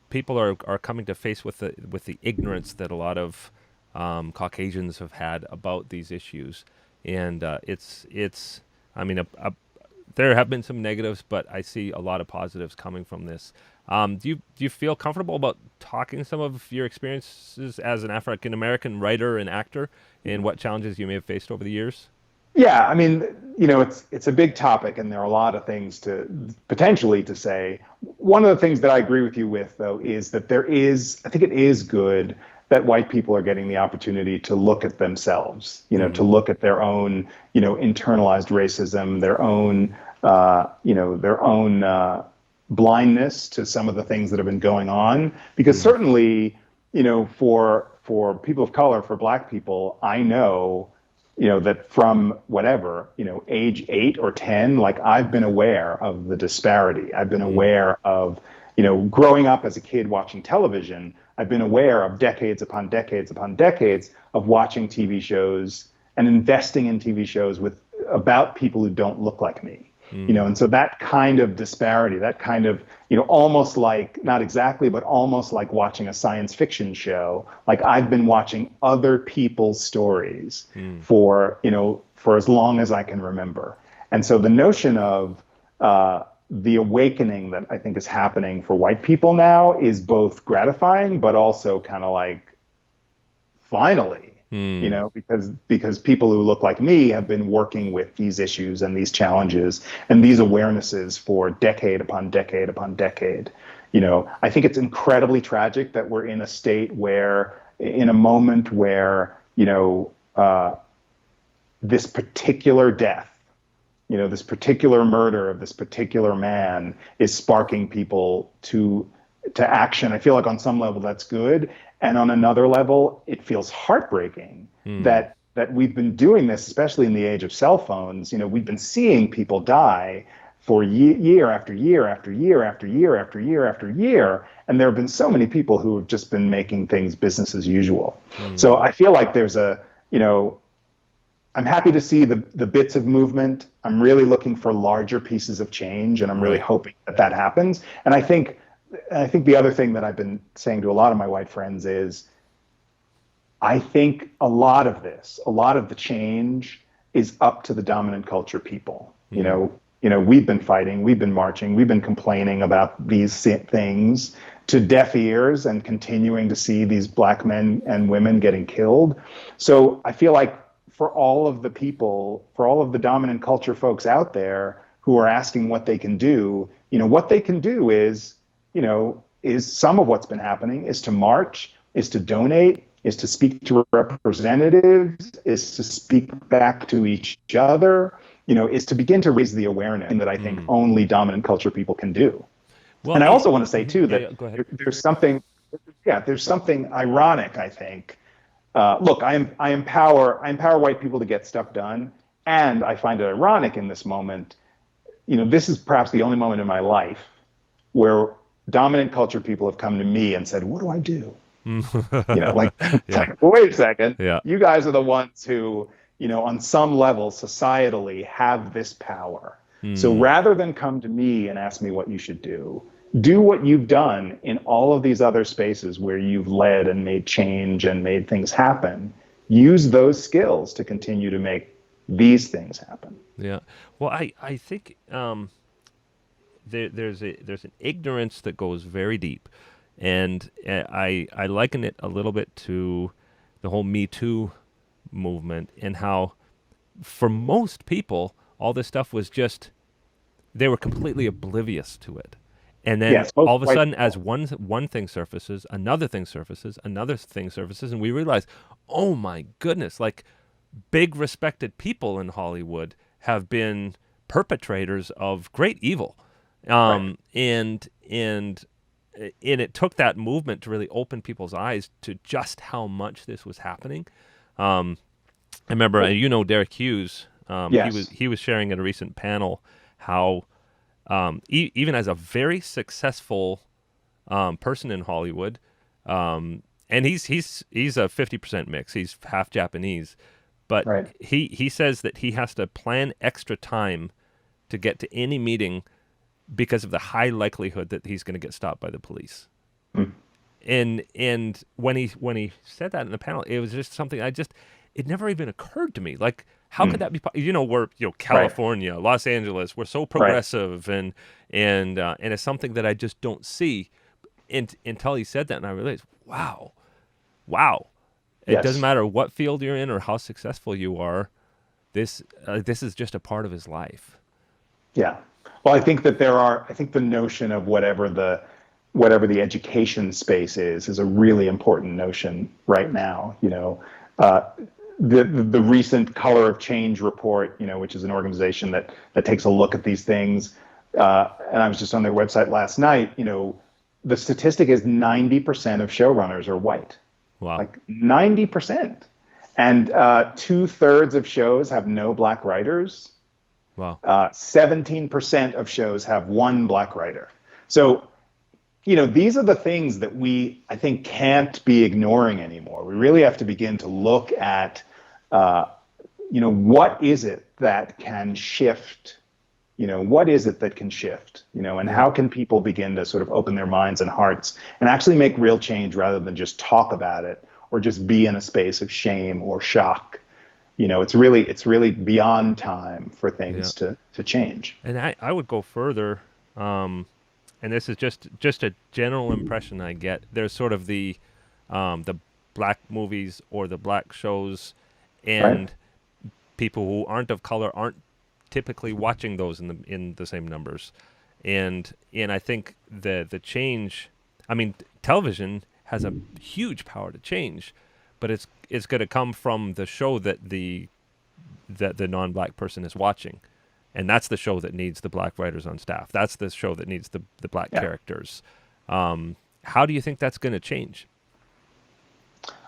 people are coming to face with the ignorance that a lot of Caucasians have had about these issues. And it's I mean, there have been some negatives, but I see a lot of positives coming from this. Do you feel comfortable about talking some of your experiences as an African American writer and actor, and what challenges you may have faced over the years? Yeah, I mean, it's a big topic, and there are a lot of things to potentially to say. One of the things that I agree with you with, though, is that I think it is good that white people are getting the opportunity to look at themselves, to look at their own, internalized racism, their own blindness to some of the things that have been going on. Because certainly, for people of color, for black people, I know, that from whatever, age 8 or 10, like I've been aware of the disparity. I've been aware of, growing up as a kid watching television, I've been aware of decades upon decades upon decades of watching TV shows and investing in TV shows about people who don't look like me. And so that kind of disparity, that kind of, almost like, not exactly, but almost like watching a science fiction show. Like I've been watching other people's stories for as long as I can remember. And so the notion of the awakening that I think is happening for white people now is both gratifying, but also kind of like, finally. Because people who look like me have been working with these issues and these challenges and these awarenesses for decade upon decade upon decade. I think it's incredibly tragic that we're in a state where, in a moment where, this particular death, this particular murder of this particular man is sparking people to action. I feel like on some level that's good. And on another level, it feels heartbreaking that we've been doing this, especially in the age of cell phones. We've been seeing people die for year after year after year after year after year after year. And there have been so many people who have just been making things business as usual. So I feel like there's I'm happy to see the bits of movement. I'm really looking for larger pieces of change, and I'm really hoping that happens. And I think the other thing that I've been saying to a lot of my white friends is, I think a lot of the change is up to the dominant culture people. We've been fighting, we've been marching, we've been complaining about these things to deaf ears and continuing to see these Black men and women getting killed. So I feel like for all of the dominant culture folks out there who are asking what they can do, what they can do is some of what's been happening is to march, is to donate, is to speak to representatives, is to speak back to each other, is to begin to raise the awareness that I think only dominant culture people can do. Well, and I also want to say too that there's something ironic, I think. Look, I empower white people to get stuff done, and I find it ironic in this moment. This is perhaps the only moment in my life where dominant culture people have come to me and said, "What do I do?" Like, wait a second. Yeah. You guys are the ones who, on some level, societally have this power. So rather than come to me and ask me what you should do what you've done in all of these other spaces where you've led and made change and made things happen. Use those skills to continue to make these things happen. Yeah. Well, I think there's an ignorance that goes very deep. And I liken it a little bit to the whole Me Too movement, and how for most people, all this stuff was just, they were completely oblivious to it. And then all of a sudden, as one thing surfaces, another thing surfaces, another thing surfaces, and we realize, oh my goodness, like big respected people in Hollywood have been perpetrators of great evil. And it took that movement to really open people's eyes to just how much this was happening. I remember, Derek Hughes. He was sharing at a recent panel how even as a very successful person in Hollywood, and he's a 50% mix. He's half Japanese, but he says that he has to plan extra time to get to any meeting because of the high likelihood that he's going to get stopped by the police. And when he said that in the panel, it was just something it never even occurred to me. Like, how could that be? We're California, Los Angeles. We're so progressive, and it's something that I just don't see until he said that, and I realized, wow. It doesn't matter what field you're in or how successful you are. This is just a part of his life. Yeah. Well, I think that the notion of whatever the education space is a really important notion right now. The recent Color of Change report, which is an organization that takes a look at these things, and I was just on their website last night. The statistic is 90% of showrunners are white. Wow. Like 90%, and 2/3 of shows have no Black writers. Wow. 17% of shows have one Black writer. So, these are the things that I think can't be ignoring anymore. We really have to begin to look at, what is it that can shift? What is it that can shift? And how can people begin to sort of open their minds and hearts and actually make real change rather than just talk about it or just be in a space of shame or shock? It's really beyond time for things to change. And I would go further, and this is just a general impression I get. There's sort of the Black movies or the Black shows, and people who aren't of color aren't typically watching those in the same numbers. And I think the change, television has a huge power to change, but it's going to come from the show that the non-Black person is watching. And that's the show that needs the Black writers on staff. That's the show that needs the Black characters. How do you think that's going to change?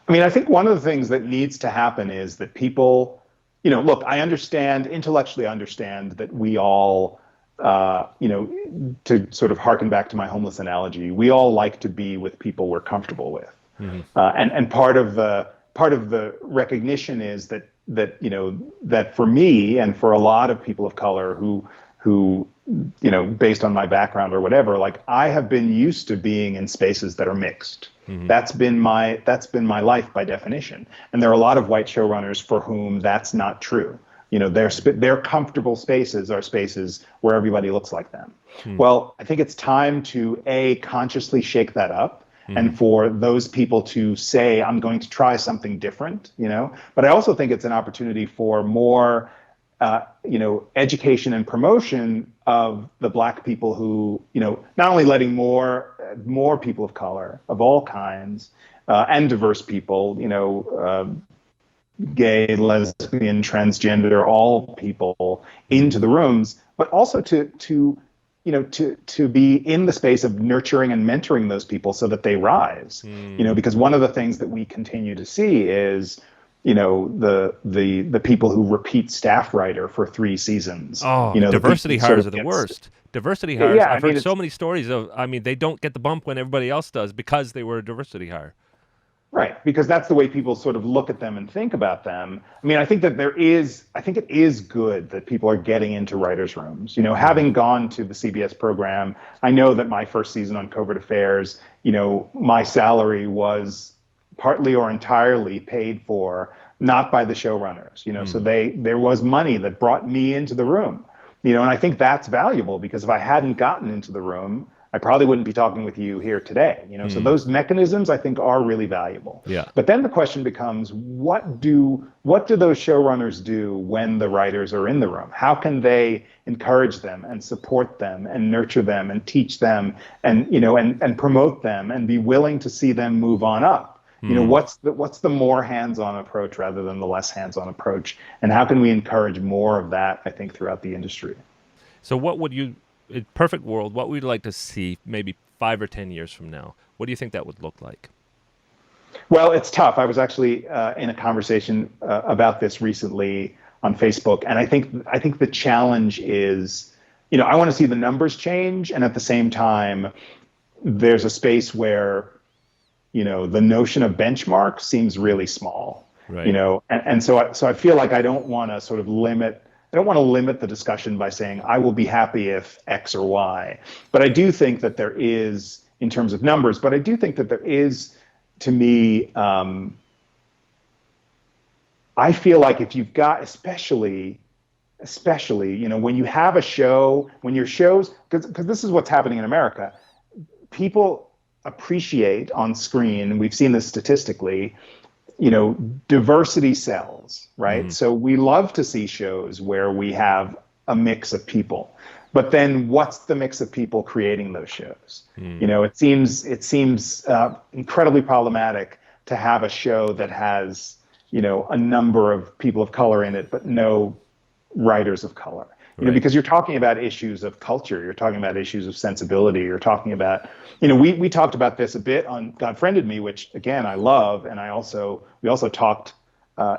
I think one of the things that needs to happen is that people, look, I intellectually understand that we all, to sort of harken back to my homeless analogy, we all like to be with people we're comfortable with. Mm-hmm. And part of the the recognition is that that for me and for a lot of people of color who based on my background or whatever, like I have been used to being in spaces that are mixed. Mm-hmm. That's been my life by definition. And there are a lot of white showrunners for whom that's not true. Their comfortable spaces are spaces where everybody looks like them. Mm-hmm. Well, I think it's time to consciously shake that up. Mm-hmm. And for those people to say, I'm going to try something different, But I also think it's an opportunity for more, education and promotion of the Black people who, not only letting more people of color of all kinds and diverse people, gay, lesbian, transgender, all people into the rooms, but also to be in the space of nurturing and mentoring those people so that they rise. Because one of the things that we continue to see is, the people who repeat staff writer for 3 seasons. Oh, diversity hires are the worst. Diversity hires. Yeah, I've heard so many stories of, they don't get the bump when everybody else does because they were a diversity hire. Right, because that's the way people sort of look at them and think about them. I think that it is good that people are getting into writers' rooms. Having gone to the CBS program, I know that my first season on Covert Affairs, my salary was partly or entirely paid for not by the showrunners. So there was money that brought me into the room. And I think that's valuable because if I hadn't gotten into the room, I probably wouldn't be talking with you here today. So those mechanisms I think are really valuable. Yeah. But then the question becomes, what do those showrunners do when the writers are in the room? How can they encourage them and support them and nurture them and teach them and and promote them and be willing to see them move on up? What's the more hands-on approach rather than the less hands-on approach? And how can we encourage more of that, I think, throughout the industry? So what would you, in perfect world, what would you like to see maybe 5 or 10 years from now? What do you think that would look like? Well, it's tough. I was actually in a conversation about this recently on Facebook, and I think the challenge is, I want to see the numbers change, and at the same time, there's a space where, the notion of benchmark seems really small. Right. And so I feel like I don't want to sort of limit the discussion by saying I will be happy if X or Y. But I do think that there is, in terms of numbers, but I do think that there is, to me, I feel like if you've got, especially, when you have a show, when your shows, because this is what's happening in America, people appreciate on screen, and we've seen this statistically, diversity sells, right? So we love to see shows where we have a mix of people, but then what's the mix of people creating those shows? It seems incredibly problematic to have a show that has, a number of people of color in it, but no writers of color. Because you're talking about issues of culture, you're talking about issues of sensibility, you're talking about, we talked about this a bit on God Friended Me, which again, I love. And we also talked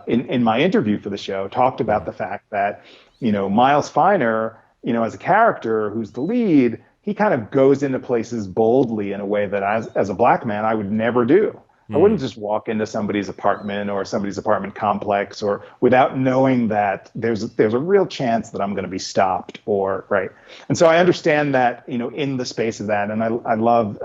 in my interview for the show, talked about the fact that, Miles Feiner, as a character who's the lead, he kind of goes into places boldly in a way that as a Black man, I would never do. I wouldn't just walk into somebody's apartment or somebody's apartment complex or without knowing that there's a real chance that I'm going to be stopped right. And so I understand that, in the space of that. And I love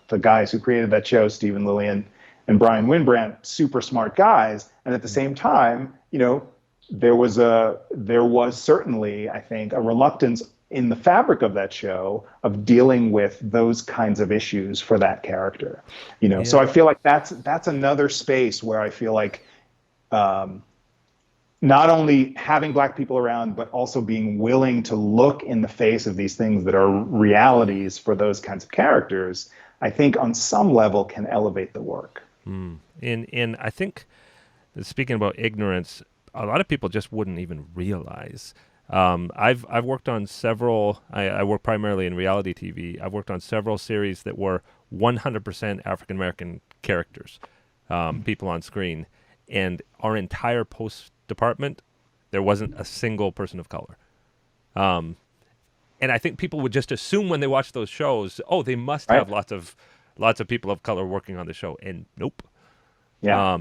the guys who created that show, Stephen Lillian and Brian Winbrandt, super smart guys. And at the same time, there was certainly, I think, a reluctance in the fabric of that show of dealing with those kinds of issues for that character, So I feel like that's another space where I feel like not only having Black people around, but also being willing to look in the face of these things that are realities for those kinds of characters, I think on some level can elevate the work. And I think, speaking about ignorance, a lot of people just wouldn't even realize. I've worked on several. I work primarily in reality TV. I've worked on several series that were 100% African American characters, people on screen, and our entire post department, there wasn't a single person of color. And I think people would just assume when they watch those shows, oh, they must have lots of people of color working on the show, and nope. Yeah.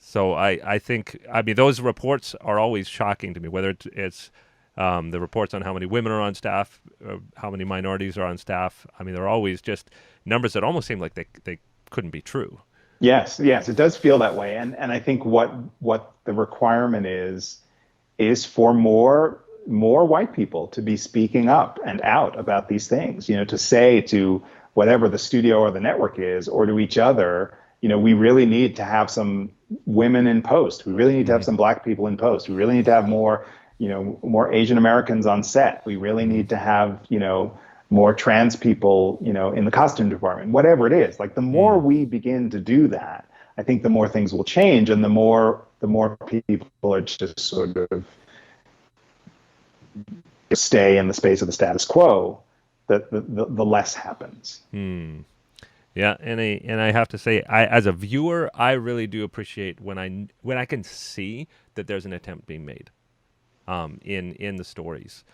So I think, I mean, those reports are always shocking to me, whether it's the reports on how many women are on staff, how many minorities are on staff. I mean, they're always just numbers that almost seem like they couldn't be true. Yes, yes, it does feel that way. And I think what the requirement is for more white people to be speaking up and out about these things, to say to whatever the studio or the network is, or to each other, we really need to have some women in post. We really need to have some black people in post. We really need to have more, more Asian Americans on set. We really need to have, more trans people, in the costume department, whatever it is. Like the more we begin to do that, I think the more things will change, and the more people are just sort of stay in the space of the status quo, the less happens. Yeah, and I have to say, as a viewer, I really do appreciate when I can see that there's an attempt being made, in the stories.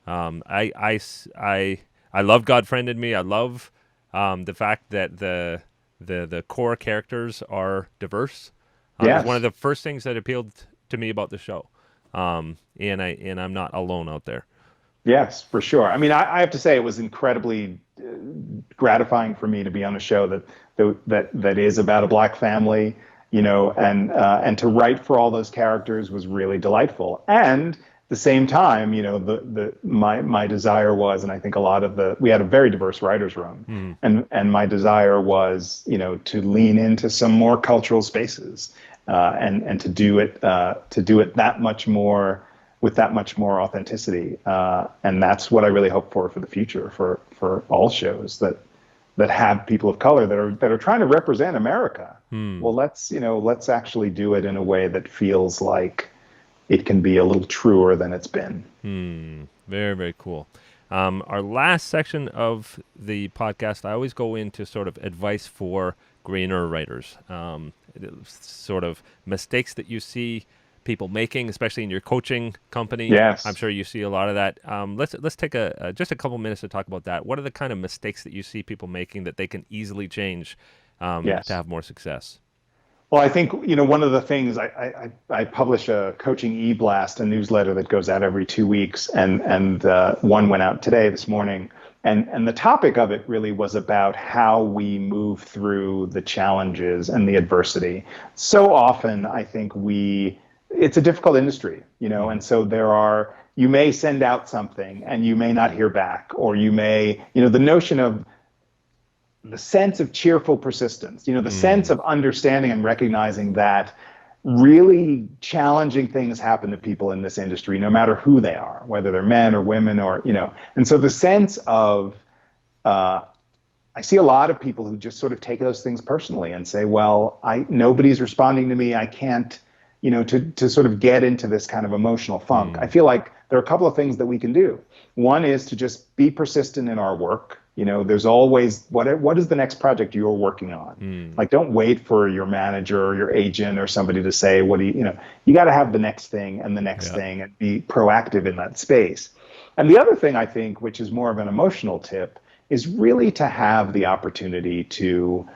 I love God Friended Me. I love the fact that the core characters are diverse. Yes. It's one of the first things that appealed to me about the show, and I'm not alone out there. Yes, for sure. I mean, I have to say it was incredibly gratifying for me to be on a show that is about a black family, and to write for all those characters was really delightful. And at the same time, my desire was, and I think we had a very diverse writers room, and my desire was, to lean into some more cultural spaces, and to do it that much more, with that much more authenticity, and that's what I really hope for the future for all shows that have people of color that are trying to represent America. Well, let's actually do it in a way that feels like it can be a little truer than it's been. Very, very cool. Our last section of the podcast, I always go into sort of advice for greener writers, sort of mistakes that you see people making, especially in your coaching company. Yes. I'm sure you see a lot of that. Let's take just a couple minutes to talk about that. What are the kind of mistakes that you see people making that they can easily change to have more success? Well, I think, one of the things I publish a coaching e-blast, a newsletter that goes out every 2 weeks, and one went out this morning. And the topic of it really was about how we move through the challenges and the adversity. So often, I think it's a difficult industry, and so you may send out something and you may not hear back, or you may, the notion of the sense of cheerful persistence, the sense of understanding and recognizing that really challenging things happen to people in this industry, no matter who they are, whether they're men or women or, and so the sense of, I see a lot of people who just sort of take those things personally and say, well, nobody's responding to me. I can't, to sort of get into this kind of emotional funk. I feel like there are a couple of things that we can do. One is to just be persistent in our work. There's always, what is the next project you're working on? Like, don't wait for your manager or your agent or somebody to say, you got to have the next thing and the next thing, and be proactive in that space. And the other thing, I think, which is more of an emotional tip, is really to have the opportunity to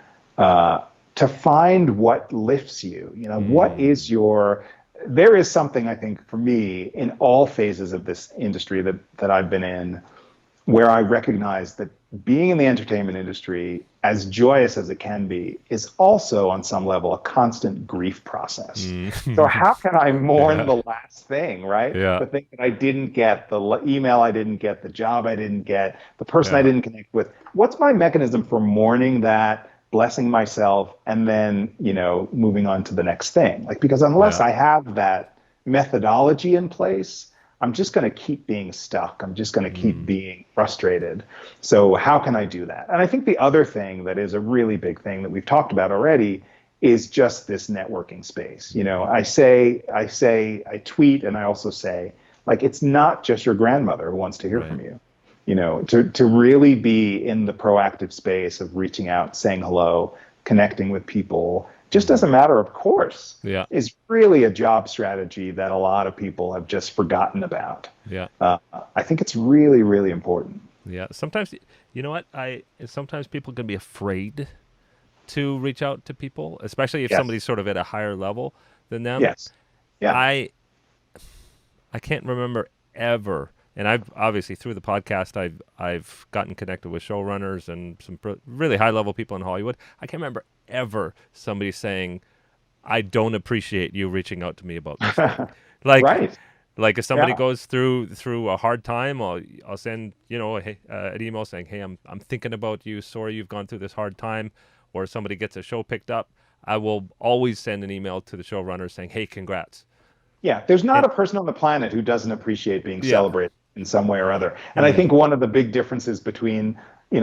find what lifts you. What is there is something, I think, for me, in all phases of this industry that I've been in, where I recognize that being in the entertainment industry, as joyous as it can be, is also on some level a constant grief process. So how can I mourn the last thing, right? The thing that I didn't get, the email I didn't get, the job I didn't get, the person I didn't connect with. What's my mechanism for mourning that, blessing myself, and then, moving on to the next thing? Because unless I have that methodology in place, I'm just going to keep being stuck. I'm just going to keep being frustrated. So how can I do that? And I think the other thing that is a really big thing that we've talked about already is just this networking space. I tweet, and I also say, it's not just your grandmother who wants to hear from you. To really be in the proactive space of reaching out, saying hello, connecting with people, just as a matter of course, is really a job strategy that a lot of people have just forgotten about. I think it's really, really important. Sometimes, sometimes people can be afraid to reach out to people, especially if Yes. somebody's sort of at a higher level than them. Yes. Yeah. I can't remember ever, and I've obviously through the podcast I've gotten connected with showrunners and some really high level people in Hollywood. I can't remember ever somebody saying, "I don't appreciate you reaching out to me about this thing." Like, Right. like if somebody Yeah. goes through a hard time, I'll send an email saying, "Hey, I'm thinking about you. Sorry you've gone through this hard time." Or somebody gets a show picked up, I will always send an email to the showrunner saying, "Hey, congrats." Yeah, there's not a person on the planet who doesn't appreciate being Yeah. celebrated in some way or other. And I think one of the big differences between,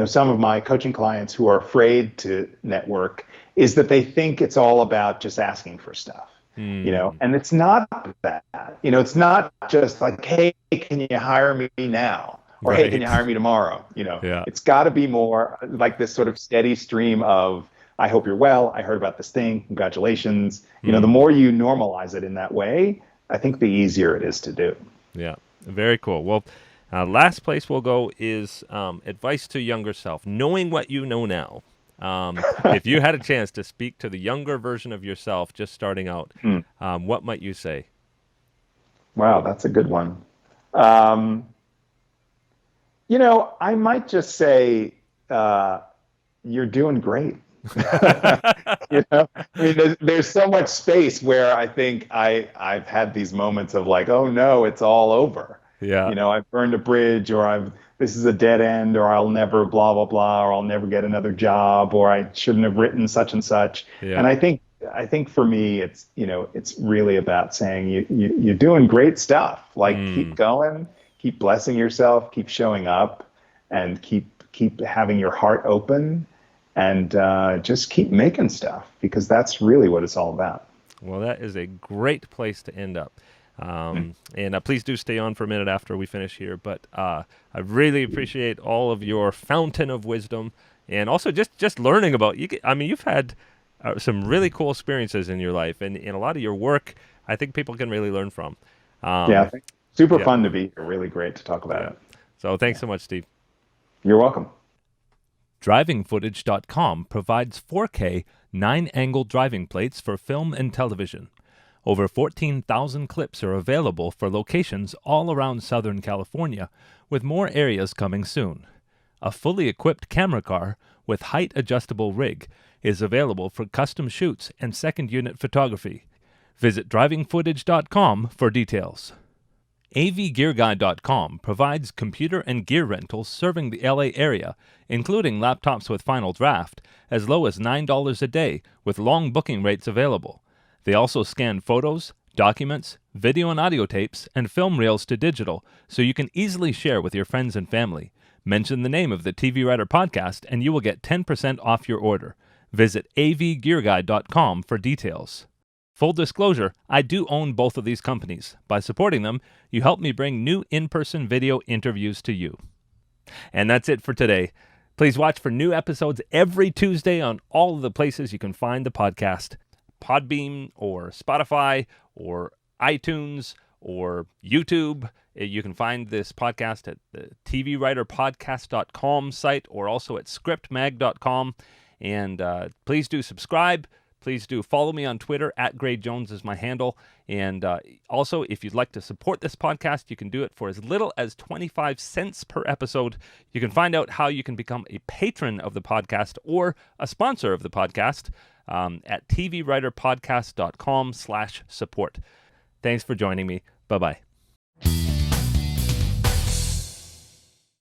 some of my coaching clients who are afraid to network is that they think it's all about just asking for stuff. And it's not that. It's not just like, "Hey, can you hire me now?" Or, "Hey, can you hire me tomorrow?" Yeah. It's got to be more like this sort of steady stream of, "I hope you're well. I heard about this thing. Congratulations." The more you normalize it in that way, I think the easier it is to do. Yeah, very cool. Well, last place we'll go is advice to younger self. Knowing what you know now, if you had a chance to speak to the younger version of yourself just starting out, what might you say? Wow, that's a good one. I might just say, you're doing great. There's so much space where I think I've had these moments of like, "Oh no, it's all over." Yeah. I've burned a bridge, or this is a dead end, or I'll never blah blah blah, or I'll never get another job, or I shouldn't have written such and such. Yeah. And I think for me, it's really about saying you're doing great stuff. Like, keep going, keep blessing yourself, keep showing up, and keep having your heart open. And just keep making stuff, because that's really what it's all about. Well, that is a great place to end up. And please do stay on for a minute after we finish here. But I really appreciate all of your fountain of wisdom, and also just learning about you. I mean, you've had some really cool experiences in your life, and in a lot of your work, I think people can really learn from. Super fun to be here. Really great to talk about it. So thanks so much, Steve. You're welcome. DrivingFootage.com provides 4K 9-angle driving plates for film and television. Over 14,000 clips are available for locations all around Southern California, with more areas coming soon. A fully equipped camera car with height-adjustable rig is available for custom shoots and second-unit photography. Visit DrivingFootage.com for details. AVGearGuide.com provides computer and gear rentals serving the LA area, including laptops with Final Draft, as low as $9 a day with long booking rates available. They also scan photos, documents, video and audio tapes, and film reels to digital, so you can easily share with your friends and family. Mention the name of the TV Writer Podcast and you will get 10% off your order. Visit avgearguide.com for details. Full disclosure, I do own both of these companies. By supporting them, you help me bring new in-person video interviews to you. And that's it for today. Please watch for new episodes every Tuesday on all of the places you can find the podcast. Podbean or Spotify or iTunes or YouTube. You can find this podcast at the tvwriterpodcast.com site or also at scriptmag.com. And please do subscribe. Please do follow me on Twitter. @GrayJones is my handle. And also, if you'd like to support this podcast, you can do it for as little as 25 cents per episode. You can find out how you can become a patron of the podcast or a sponsor of the podcast at tvwriterpodcast.com/support. Thanks for joining me. Bye-bye.